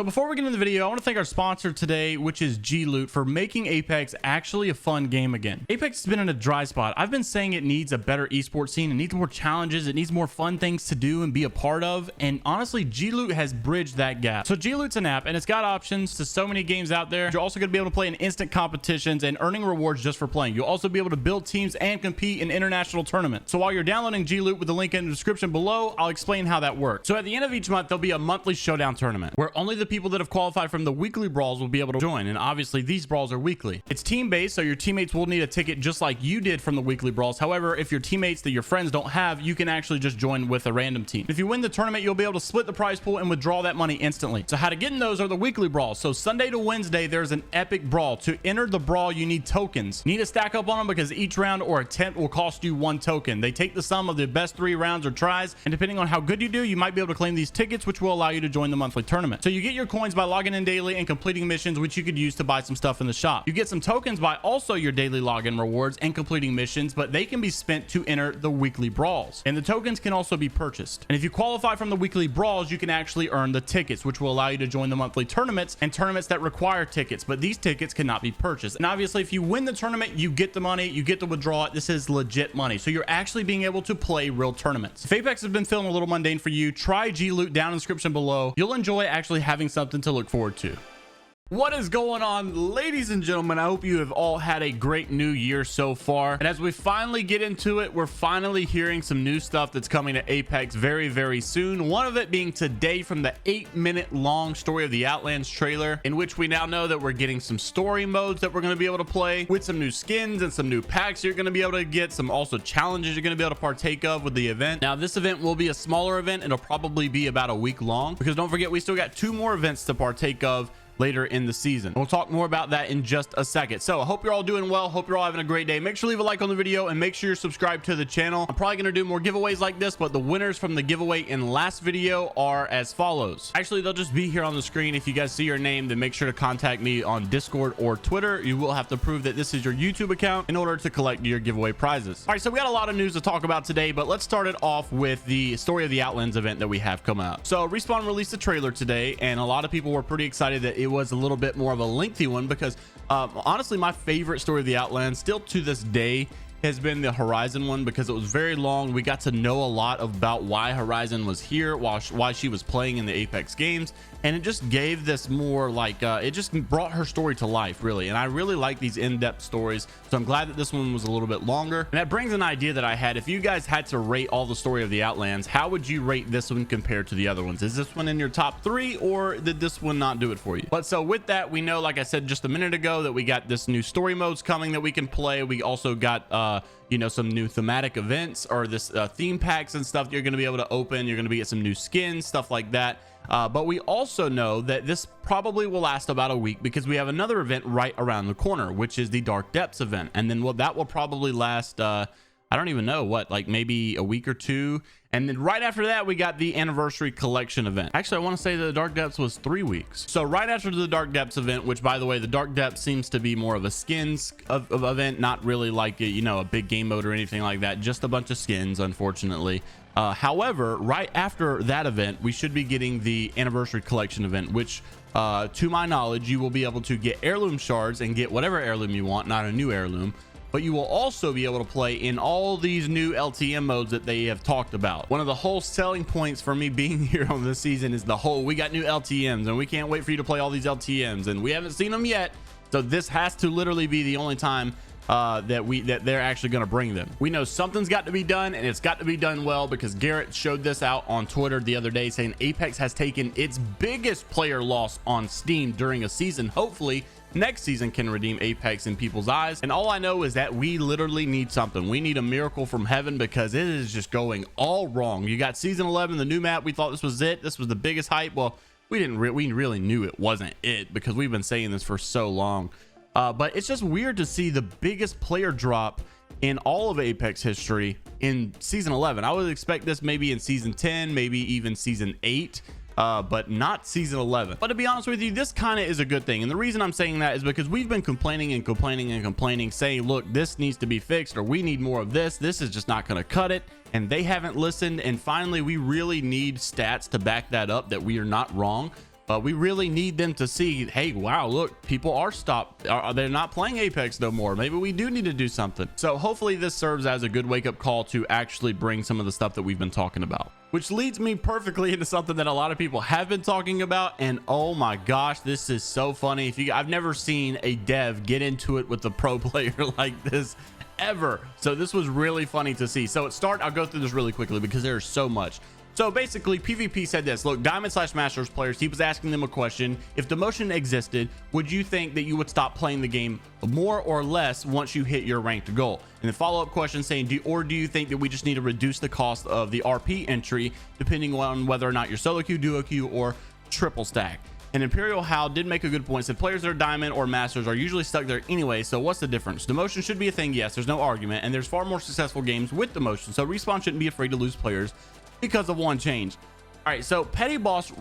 before we get into the video, I want to thank our sponsor today, which is G-Loot, for making Apex actually a fun game again. Apex has been in a dry spot. I've been saying it needs a better esports scene. It needs more challenges. It needs more fun things to do and be a part of. And honestly, G-Loot has bridged that gap. So G-Loot's an app, and it's got options to so many games out there. You're also going to be able to play in instant competitions and earning rewards just for playing. You'll also be able to build teams and compete in international tournaments. So while you're downloading G-Loot with the link in the description below, I'll explain how that works. So at the end of each month, there'll be a monthly showdown tournament where only the people that have qualified from the weekly brawls will be able to join. And obviously these brawls are weekly. It's team-based, so your teammates will need a ticket just like you did from the weekly brawls. However, if your teammates that your friends don't have, you can actually just join with a random team. If you win the tournament, you'll be able to split the prize pool and withdraw that money instantly. So how to get in those are the weekly brawls. So Sunday to Wednesday, there's an epic brawl. To enter the brawl, you need tokens. You need to stack up on them because each round or attempt will cost you 1 token. They take the sum of the best 3 rounds or tries, and depending on how good you do, you might be able to claim these tickets, which will allow you to join the monthly tournament. So you get your coins by logging in daily and completing missions, which you could use to buy some stuff in the shop. You get some tokens by also your daily login rewards and completing missions, but they can be spent to enter the weekly brawls, and the tokens can also be purchased. And if you qualify from the weekly brawls, you can actually earn the tickets, which will allow you to join the monthly tournaments and tournaments that require tickets, but these tickets cannot be purchased. And obviously, if you win the tournament, you get the money, you get to withdraw it. This is legit money, so you're actually being able to play real tournaments. If Apex has been feeling a little mundane for you, try G-Loot down in the description below. You'll enjoy actually having something to look forward to. What is going on, ladies and gentlemen? I hope you have all had a great new year so far. And as we finally get into it, we're finally hearing some new stuff that's coming to Apex very, very soon. One of it being today from the 8-minute long Story of the Outlands trailer, in which we now know that we're getting some story modes that we're going to be able to play with some new skins and some new packs you're going to be able to get, some also challenges you're going to be able to partake of with the event. Now, this event will be a smaller event. It'll probably be about a week long, because don't forget, we still got 2 more events to partake of later in the season. We'll talk more about that in just a second. So I hope you're all doing well. Hope you're all having a great day. Make sure to leave a like on the video and make sure you're subscribed to the channel. I'm probably going to do more giveaways like this, but the winners from the giveaway in last video are as follows. Actually, they'll just be here on the screen. If you guys see your name, then make sure to contact me on Discord or Twitter. You will have to prove that this is your YouTube account in order to collect your giveaway prizes. All right, so we got a lot of news to talk about today, but let's start it off with the Story of the Outlands event that we have coming out. So Respawn released a trailer today, and a lot of people were pretty excited that it was a little bit more of a lengthy one, because honestly, my favorite Story of the Outlands still to this day has been the Horizon one, because it was very long. We got to know a lot about why Horizon was here, why she was playing in the Apex games, and it just gave this more like it just brought her story to life, really. And I really like these in-depth stories, so I'm glad that this one was a little bit longer. And that brings an idea that I had. If you guys had to rate all the Story of the Outlands, how would you rate this one compared to the other ones? Is this one in your top 3, or did this one not do it for you? But so with that, we know, like I said just a minute ago, that we got this new story modes coming that we can play. We also got you know, some new thematic events, or this theme packs and stuff that you're going to be able to open. You're going to be get some new skins, stuff like that. But we also know that this probably will last about a week, because we have another event right around the corner, which is the Dark Depths event. And then that will probably last I don't even know what, like maybe a week or 2. And then right after that, we got the anniversary collection event. Actually, I want to say the Dark Depths was 3 weeks. So right after the Dark Depths event, which by the way, the Dark Depths seems to be more of a skins of event, not really like a, you know, a big game mode or anything like that, just a bunch of skins, unfortunately. However, right after that event, we should be getting the anniversary collection event, which to my knowledge, you will be able to get heirloom shards and get whatever heirloom you want, not a new heirloom. But you will also be able to play in all these new LTM modes that they have talked about. One of the whole selling points for me being here on this season is we got new LTMs, and we can't wait for you to play all these LTMs, and we haven't seen them yet. So this has to literally be the only time that they're actually going to bring them. We know something's got to be done, and it's got to be done well, because Garrett showed this out on Twitter the other day, saying Apex has taken its biggest player loss on Steam during a season. Hopefully next season can redeem Apex in people's eyes. And all I know is that we literally need something. We need a miracle from heaven, because it is just going all wrong. You got season 11, the new map. We thought this was it. This was the biggest hype. Well, we really knew it wasn't it, because we've been saying this for so long. But it's just weird to see the biggest player drop in all of Apex history in season 11. I would expect this maybe in season 10, maybe even season 8. But not season 11. But to be honest with you, this kind of is a good thing. And the reason I'm saying that is because we've been complaining and complaining and complaining, saying, look, this needs to be fixed, or we need more of this. This is just not going to cut it. And they haven't listened. And finally, we really need stats to back that up, that we are not wrong. But we really need them to see, hey, wow, look, people are they're not playing Apex no more. Maybe we do need to do something. So hopefully this serves as a good wake-up call to actually bring some of the stuff that we've been talking about, which leads me perfectly into something that a lot of people have been talking about. And oh my gosh, this is so funny. I've never seen a dev get into it with a pro player like this ever. So this was really funny to see. So I'll go through this really quickly because there's so much. So basically, PvP said this. Look, Diamond/Masters players, he was asking them a question. If demotion existed, would you think that you would stop playing the game more or less once you hit your ranked goal? And the follow-up question saying, do you think that we just need to reduce the cost of the RP entry depending on whether or not you're solo queue, duo queue, or triple stack? And Imperial Hal did make a good point. Said players that are Diamond or Masters are usually stuck there anyway, so what's the difference? Demotion should be a thing, yes, there's no argument, and there's far more successful games with demotion, so Respawn shouldn't be afraid to lose players because of one change. All right, so Petty Boss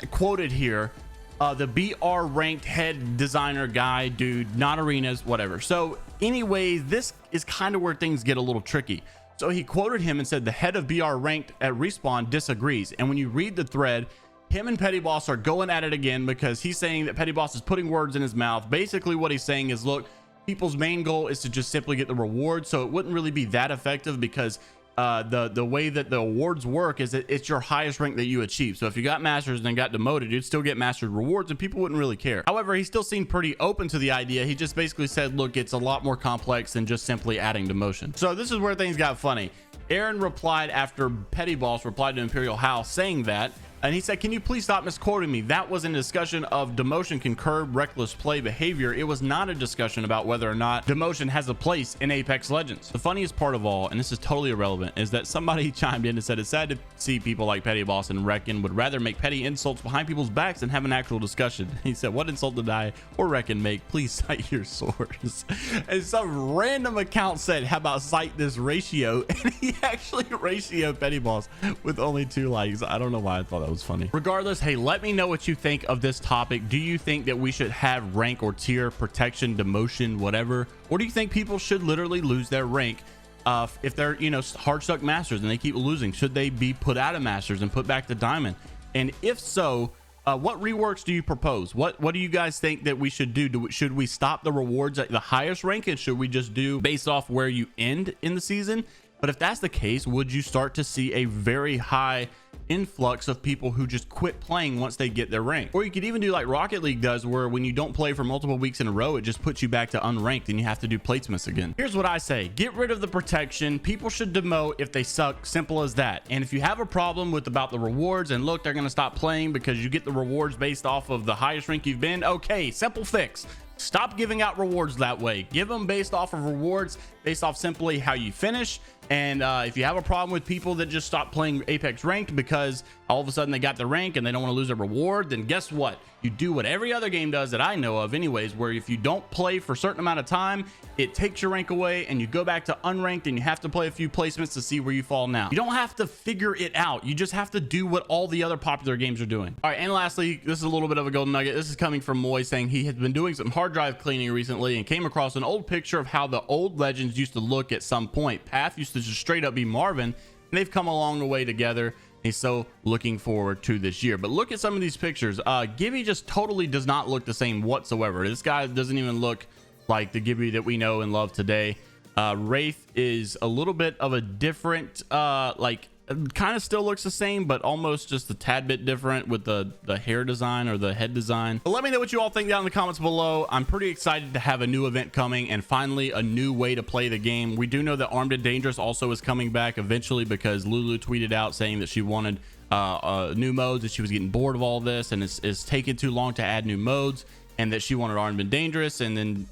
quoted here, the BR ranked head designer guy, dude, not arenas, whatever. So anyways, this is kind of where things get a little tricky. So he quoted him and said the head of BR ranked at Respawn disagrees. And when you read the thread, him and Petty Boss are going at it again because he's saying that Petty Boss is putting words in his mouth. Basically what he's saying is, look, people's main goal is to just simply get the reward, so it wouldn't really be that effective because the way that the awards work is that it's your highest rank that you achieve. So if you got Masters and then got demoted, you'd still get Masters rewards and people wouldn't really care. However, he still seemed pretty open to the idea. He just basically said, look, it's a lot more complex than just simply adding demotion. So this is where things got funny. Aaron replied after Petty Boss replied to Imperial House saying that, and he said, can you please stop misquoting me? That was a discussion of demotion can curb reckless play behavior. It was not a discussion about whether or not demotion has a place in Apex Legends. The funniest part of all, and this is totally irrelevant, is that somebody chimed in and said it's sad to see people like Petty Boss and Reckon would rather make petty insults behind people's backs than have an actual discussion. He said, what insult did I or Reckon make? Please cite your source. And some random account said, how about cite this ratio? And he actually ratioed Petty Boss with only 2 likes. I don't know why I thought that was funny. Regardless, hey, let me know what you think of this topic. Do you think that we should have rank or tier, protection, demotion, whatever? Or do you think people should literally lose their rank if they're, you know, hard stuck Masters and they keep losing? Should they be put out of Masters and put back to Diamond? And if so, what reworks do you propose? What do you guys think that we should do? Should we stop the rewards at the highest rank, and should we just do based off where you end in the season? But if that's the case, would you start to see a very high influx of people who just quit playing once they get their rank? Or you could even do like Rocket League does, where when you don't play for multiple weeks in a row, it just puts you back to unranked and you have to do platesmiths again. Here's what I say: get rid of the protection. People should demote if they suck, simple as that. And if you have a problem with about the rewards, and look, they're going to stop playing because you get the rewards based off of the highest rank you've been, okay, simple fix. Stop giving out rewards that way. Give them based off of rewards, based off simply how you finish. And if you have a problem with people that just stop playing Apex ranked because all of a sudden they got the rank and they don't want to lose their reward, then guess what? You do what every other game does that I know of anyways, where if you don't play for a certain amount of time, it takes your rank away and you go back to unranked and you have to play a few placements to see where you fall now. You don't have to figure it out. You just have to do what all the other popular games are doing. All right, and lastly, this is a little bit of a golden nugget. This is coming from Moy, saying he has been doing some hard drive cleaning recently and came across an old picture of how the old Legends used to look at some point. Path used to just straight up be Marvin, and they've come a long way together. He's so looking forward to this year. But look at some of these pictures. Gibby just totally does not look the same whatsoever. This guy doesn't even look like the Gibby that we know and love today. Wraith is a little bit of a different, kind of still looks the same, but almost just a tad bit different with the hair design or the head design. But let me know what you all think down in the comments below. I'm pretty excited to have a new event coming and finally a new way to play the game. We do know that Armed and Dangerous also is coming back eventually, because Lulu tweeted out saying that she wanted new modes, and she was getting bored of all this, and it's taking too long to add new modes, and that she wanted Armed and Dangerous. And then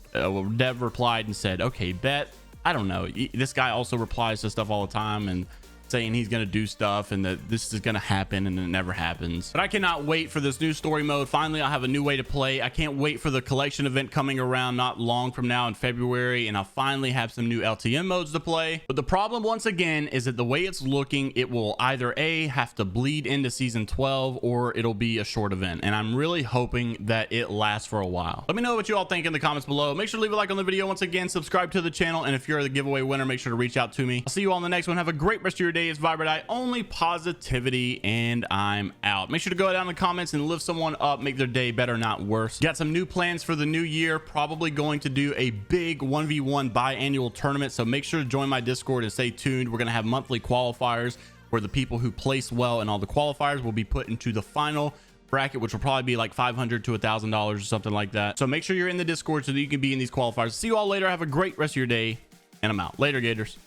Dev replied and said, okay, bet. I don't know. This guy also replies to stuff all the time and saying he's going to do stuff and that this is going to happen, and it never happens. But I cannot wait for this new story mode. Finally, I'll have a new way to play. I can't wait for the collection event coming around not long from now in February, and I'll finally have some new LTM modes to play. But the problem once again is that the way it's looking, it will either A, have to bleed into season 12, or it'll be a short event, and I'm really hoping that it lasts for a while. Let me know what you all think in the comments below. Make sure to leave a like on the video. Once again, subscribe to the channel, and if you're the giveaway winner, make sure to reach out to me. I'll see you all in the next one. Have a great rest of your day. today is Vibrate, only positivity, and I'm out. Make sure to go down in the comments and lift someone up, make their day better, not worse. Got some new plans for the new year. Probably going to do a big 1v1 biannual tournament, so make sure to join my Discord and stay tuned. We're going to have monthly qualifiers where the people who place well in all the qualifiers will be put into the final bracket, which will probably be like $500 to $1,000 or something like that. So make sure you're in the Discord so that you can be in these qualifiers. See you all later. Have a great rest of your day, and I'm out. Later, Gators.